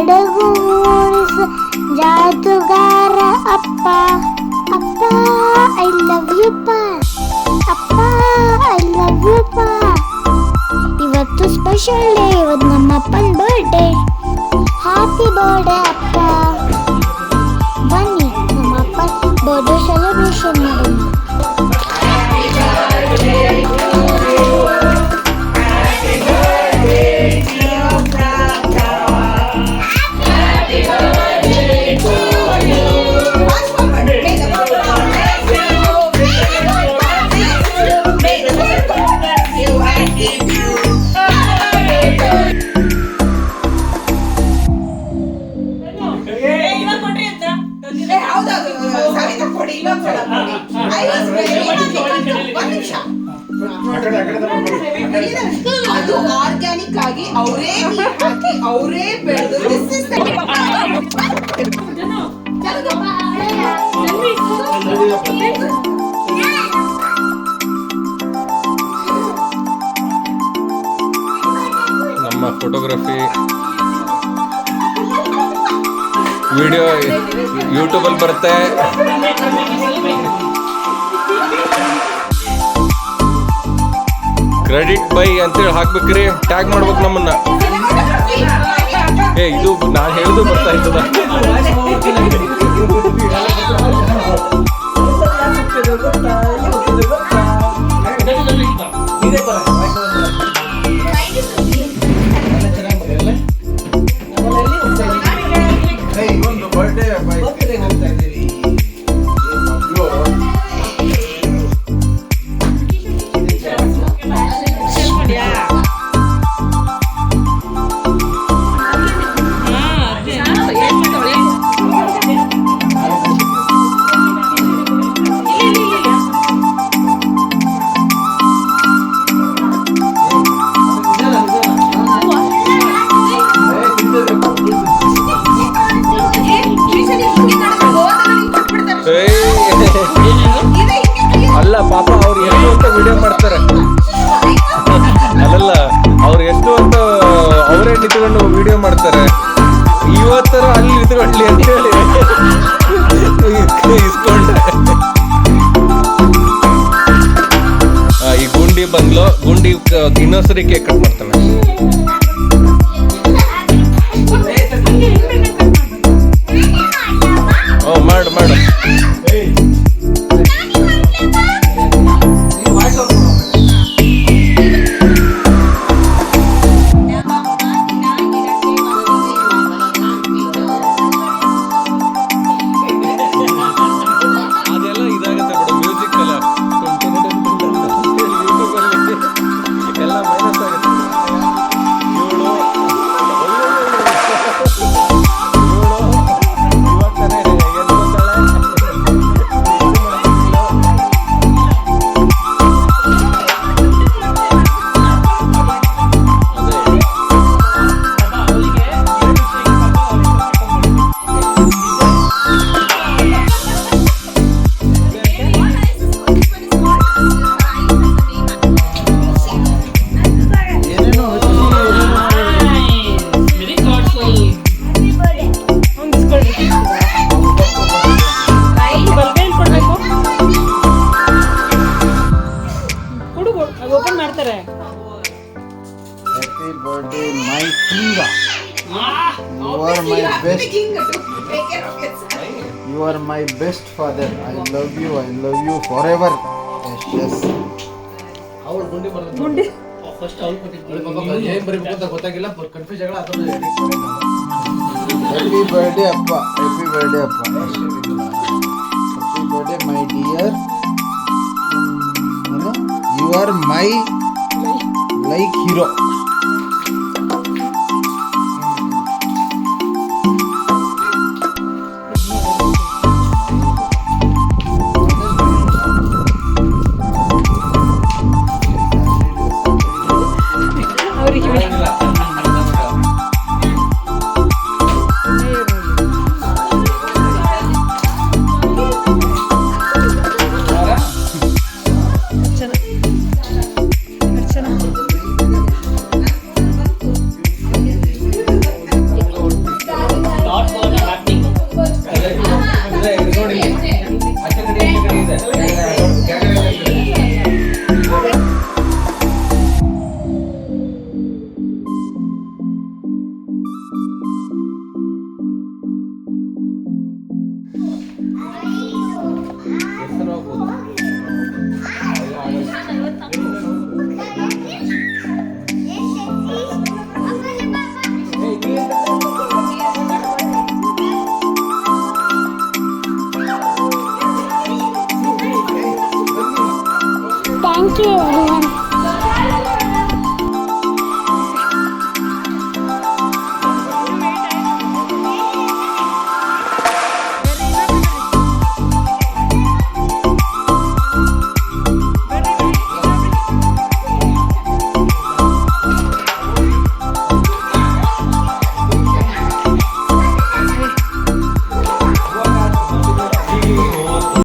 ಹಡಗು ಮೂಡಿಸ ಜಾದುಗಾರ ಅಪ್ಪ. ಅಪ್ಪ ಐ ಲವ್ ಯು ಪಾ. ಅಪ್ಪ ಐ ಲವ್ ಯು ಪಾ. ಇವತ್ತು ಸ್ಪೆಷಲ್ ಡೇ, ಇವತ್ತು ನಮ್ಮ ಅಪ್ಪನ ಬರ್ಡೇ. ಹ್ಯಾಪಿ ಬರ್ಡೇ ಅಪ್ಪ. ಬನ್ನಿ ನಮ್ಮ ಅಪ್ಪನ ಬರ್ಡೇ ಸೆಲೆಬ್ರೇಷನ್ ಮಾಡೋಣ. ಅದು ಆರ್ಗ್ಯಾನಿಕ್ ಆಗಿ ಅವರೇ ಹಾಕಿ ಅವರೇ ಬೆಳೆದು ನಮ್ಮ ಫೋಟೋಗ್ರಫಿ ವಿಡಿಯೋ ಯೂಟ್ಯೂಬಲ್ಲಿ ಬರುತ್ತೆ. ಕ್ರೆಡಿಟ್ ಬೈ ಅಂತೇಳಿ ಹಾಕ್ಬೇಕ್ರಿ, ಟ್ಯಾಗ್ ಮಾಡ್ಬೇಕು ನಮ್ಮನ್ನ. ಇದು ನಾನು ಹೇಳುದು ಬರ್ತಾ ಇರ್ತದ. ಅಲ್ಲ ಪಾಪ ಅವ್ರು ಎಷ್ಟು ಅಂತ ವಿಡಿಯೋ ಮಾಡ್ತಾರೆ. ಅಲ್ಲಲ್ಲ ಅವ್ರು ಎಷ್ಟು ಅಂತ ಅವರೇ ನಿಂತ್ಕೊಂಡು ವಿಡಿಯೋ ಮಾಡ್ತಾರೆ. ಇವತ್ತರ ಅಲ್ಲಿ ನಿಂತ್ಕೊಳ್ಳಿ ಅಂತ ಹೇಳಿ ಇಸ್ಕೊಂಡೆ. ಈ ಗುಂಡಿ ಬಂದ್ಲು, ಗುಂಡಿ ಇನ್ನೊಂದ್ಸರಿ ಕೇಕ್ ಕಟ್ ಮಾಡ್ತಾನೆ. ಮಾಡು ಮಾಡು. Happy birthday, my king. You are my best. You are my best father. I love you forever. Yes. Happy birthday, Appa. Happy birthday, Appa. Happy birthday, my dear. You are my like hero. ಇದೆ ಇದು ನೋಡಿ ಆಚೆ ಕಡೆ ಈಚೆ ಕಡೆ ಇದೆ ಕೆಳಗಡೆ ಇದೆ. ಹೆಸರು ಹಾಕ್ಬೋದು. Thank you everyone.